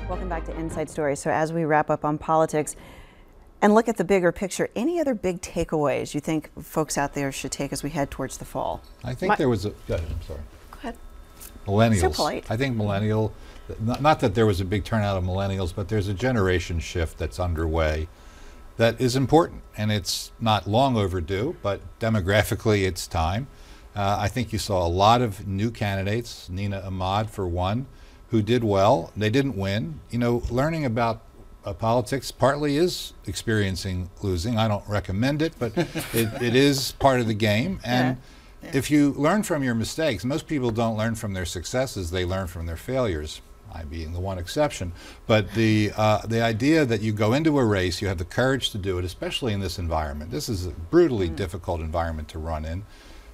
Welcome back to Inside Story. So as we wrap up on politics and look at the bigger picture, any other big takeaways you think folks out there should take as we head towards the fall? I think there was a, go ahead, I'm sorry. Go ahead. Millennials. So polite. I think not that there was a big turnout of millennials, but there's a generation shift that's underway that is important, and it's not long overdue, but demographically it's time. I think you saw a lot of new candidates, Nina Ahmad for one, who did well. They didn't win. You know, learning about politics partly is experiencing losing. I don't recommend it, but it is part of the game. And if you learn from your mistakes, most people don't learn from their successes, they learn from their failures, I being the one exception. But the idea that you go into a race, you have the courage to do it, especially in this environment. This is a brutally difficult environment to run in.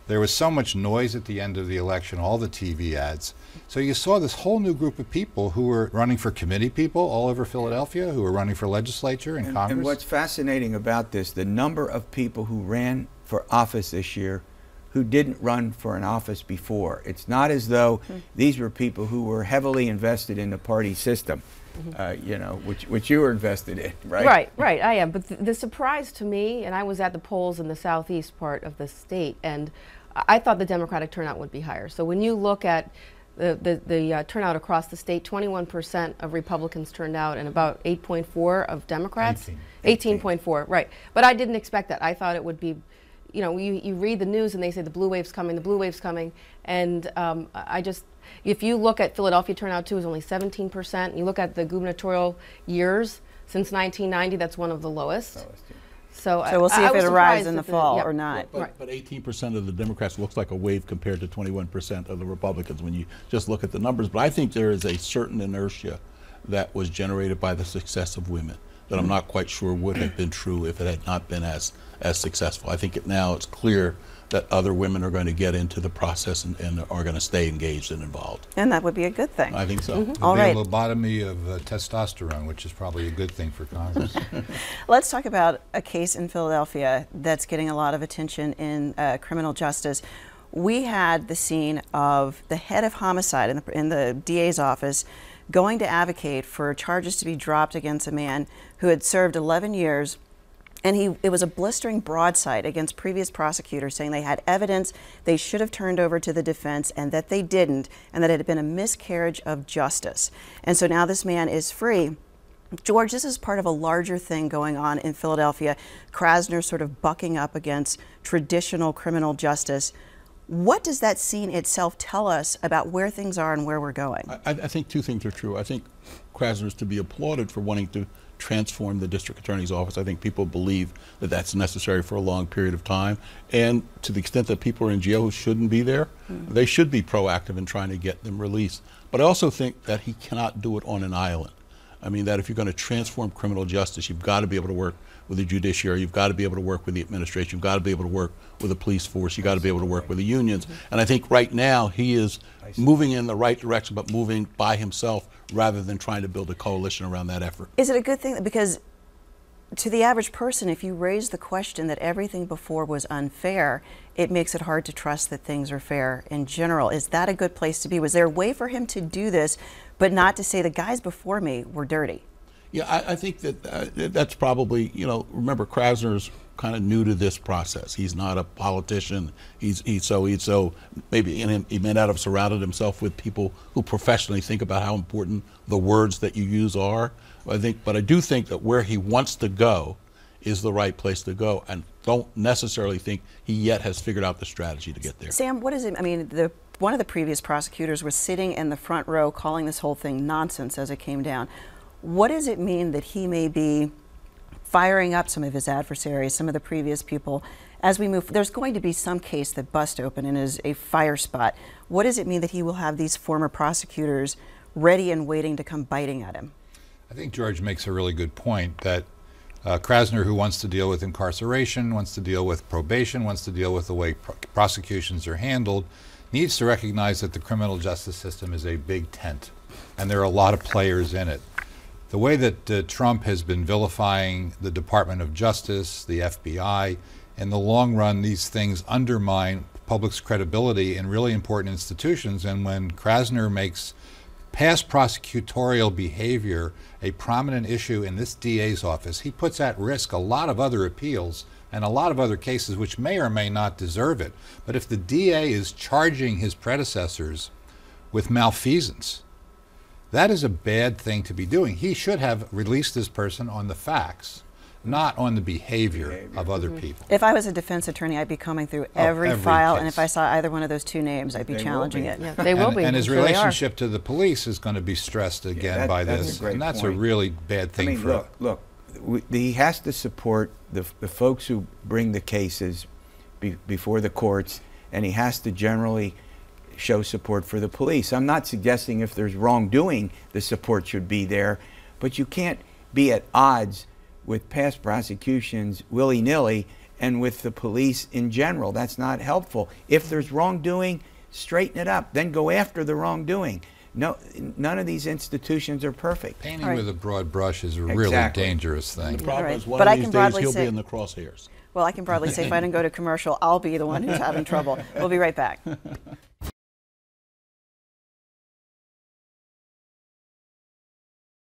There was so much noise at the end of the election, all the TV ads. So you saw this whole new group of people who were running for committee people all over Philadelphia, who were running for legislature and Congress. And what's fascinating about this, the number of people who ran for office this year who didn't run for an office before. It's not as though these were people who were heavily invested in the party system, you know, which you were invested in, right? Right, I am. But the surprise to me, and I was at the polls in the southeast part of the state, and I thought the Democratic turnout would be higher. So when you look at the turnout across the state, 21% of Republicans turned out and about 8.4 of Democrats. 18.4, right. But I didn't expect that. I thought it would be, you know, you read the news and they say the blue wave's coming, the blue wave's coming. And if you look at Philadelphia turnout too, is only 17%. You look at the gubernatorial years since 1990, that's one of the lowest. So we'll see if it arrives in the fall or not. But 18% of the Democrats looks like a wave compared to 21% of the Republicans when you just look at the numbers. But I think there is a certain inertia that was generated by the success of women that I'm not quite sure would have been true if it had not been as successful. I think now it's clear that other women are going to get into the process and are going to stay engaged and involved. And that would be a good thing. I think so. All right. The lobotomy of testosterone, which is probably a good thing for Congress. Let's talk about a case in Philadelphia that's getting a lot of attention in criminal justice. We had the scene of the head of homicide in the DA's office going to advocate for charges to be dropped against a man who had served 11 years. And it was a blistering broadside against previous prosecutors saying they had evidence they should have turned over to the defense and that they didn't, and that it had been a miscarriage of justice. And so now this man is free. George, this is part of a larger thing going on in Philadelphia. Krasner sort of bucking up against traditional criminal justice. What does that scene itself tell us about where things are and where we're going? I think two things are true. I think Krasner is to be applauded for wanting to transform the district attorney's office. I think people believe that that's necessary for a long period of time. And to the extent that people are in jail who shouldn't be there, they should be proactive in trying to get them released. But I also think that he cannot do it on an island. I mean, that if you're going to transform criminal justice, you've got to be able to work with the judiciary, you've got to be able to work with the administration, you've got to be able to work with the police force, you've got to be able to work with the unions. And I think right now he is moving in the right direction, but moving by himself rather than trying to build a coalition around that effort. Is it a good thing? Because to the average person, if you raise the question that everything before was unfair, it makes it hard to trust that things are fair in general. Is that a good place to be? Was there a way for him to do this, but not to say the guys before me were dirty? Yeah, I think that that's probably, you know, remember Krasner's kind of new to this process. He's not a politician. So maybe he may not have surrounded himself with people who professionally think about how important the words that you use are. But I do think that where he wants to go is the right place to go, and don't necessarily think he yet has figured out the strategy to get there. Sam, what is it? I mean, one of the previous prosecutors was sitting in the front row calling this whole thing nonsense as it came down. What does it mean that he may be firing up some of his adversaries, some of the previous people, as we move? There's going to be some case that busts open and is a fire spot. What does it mean that he will have these former prosecutors ready and waiting to come biting at him? I think George makes a really good point that Krasner, who wants to deal with incarceration, wants to deal with probation, wants to deal with the way prosecutions are handled, needs to recognize that the criminal justice system is a big tent, and there are a lot of players in it. The way that Trump has been vilifying the Department of Justice, the FBI, in the long run, these things undermine public's credibility in really important institutions. And when Krasner makes past prosecutorial behavior a prominent issue in this DA's office, he puts at risk a lot of other appeals and a lot of other cases which may or may not deserve it. But if the DA is charging his predecessors with malfeasance, that is a bad thing to be doing. He should have released this person on the facts, not on the behavior of other people. If I was a defense attorney, I'd be combing through every file, and if I saw either one of those two names, I'd be challenging it. Yeah, they will be. And his They really are. relationship to the police is going to be stressed again by this, and that's a really bad thing for look, he has to support the folks who bring the cases before the courts, and he has to generally show support for the police. I'm not suggesting if there's wrongdoing, the support should be there, but you can't be at odds with past prosecutions willy-nilly and with the police in general. That's not helpful. If there's wrongdoing, straighten it up, then go after the wrongdoing. No, none of these institutions are perfect. Painting with a broad brush is a really dangerous thing. The problem is one But of I these can days broadly he'll say- be in the crosshairs. Well, I can broadly say if I don't go to commercial, I'll be the one who's having trouble. We'll be right back.